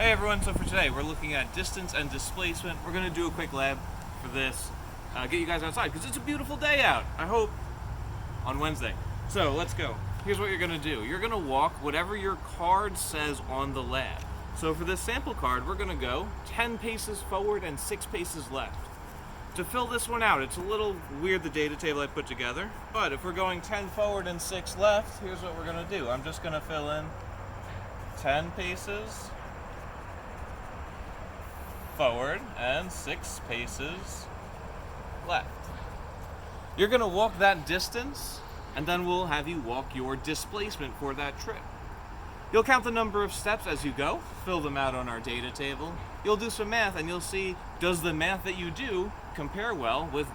Hey everyone, so for today we're looking at distance and displacement. We're going to do a quick lab for this, get you guys outside because it's a beautiful day out, I hope, on Wednesday. So let's go. Here's what you're going to do. You're going to walk whatever your card says on the lab. So for this sample card, we're going to go 10 paces forward and 6 paces left. To fill this one out, it's a little weird, the data table I put together, but if we're going 10 forward and 6 left, here's what we're going to do. I'm just going to fill in 10 paces forward and 6 paces left. You're going to walk that distance, and then we'll have you walk your displacement for that trip. You'll count the number of steps as you go, fill them out on our data table. You'll do some math and you'll see, does the math that you do compare well with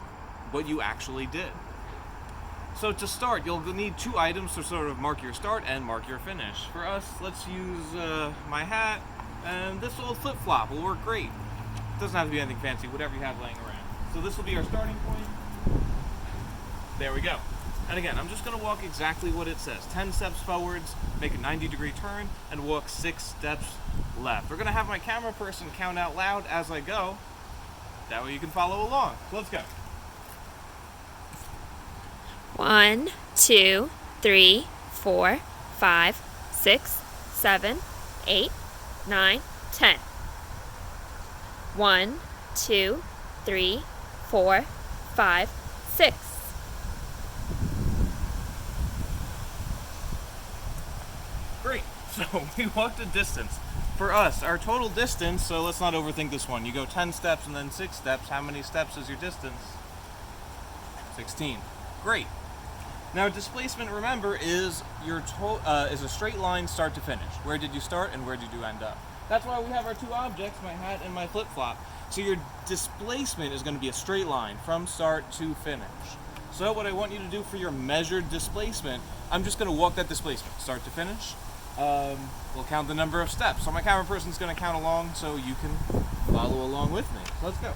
what you actually did? So to start, you'll need 2 items to sort of mark your start and mark your finish. For us, let's use my hat, and this old flip-flop will work great. It doesn't have to be anything fancy, whatever you have laying around. So this will be our starting point. There we go. And again, I'm just going to walk exactly what it says. 10 steps forwards, make a 90-degree turn, and walk 6 steps left. We're going to have my camera person count out loud as I go. That way you can follow along. So let's go. 1, 2, 3, 4, 5, 6, 7, 8, 9, 10. 1, 2, 3, 4, 5, 6. Great. So we walked a distance. For us, our total distance, so let's not overthink this one. You go 10 steps and then 6 steps. How many steps is your distance? 16. Great. Now displacement, remember, is your is a straight line start to finish. Where did you start and where did you end up? That's why we have our 2 objects, my hat and my flip-flop. So your displacement is going to be a straight line from start to finish. So what I want you to do for your measured displacement, I'm just going to walk that displacement, start to finish. We'll count the number of steps. So my camera person's going to count along so you can follow along with me. So let's go.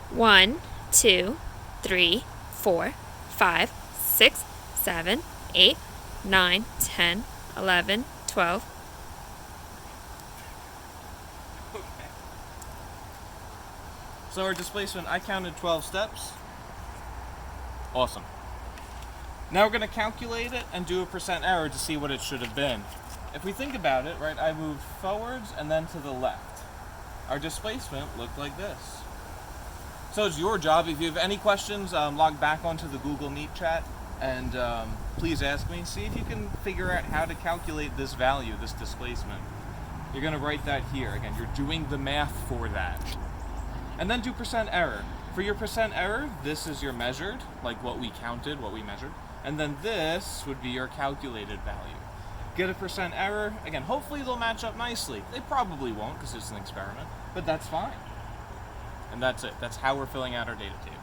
1, 2, 3, 4, 5, 6, 7, 8, 9, 10, 11, 12. Okay. So our displacement, I counted 12 steps. Awesome. Now we're going to calculate it and do a percent error to see what it should have been. If we think about it, right, I moved forwards and then to the left. Our displacement looked like this. So it's your job. If you have any questions, log back onto the Google Meet chat and please ask me. See if you can figure out how to calculate this value, this displacement. You're going to write that here. Again, you're doing the math for that. And then do percent error. For your percent error, this is your measured, like what we counted, what we measured. And then this would be your calculated value. Get a percent error. Again, hopefully they'll match up nicely. They probably won't because it's an experiment, but that's fine. And that's it. That's how we're filling out our data table.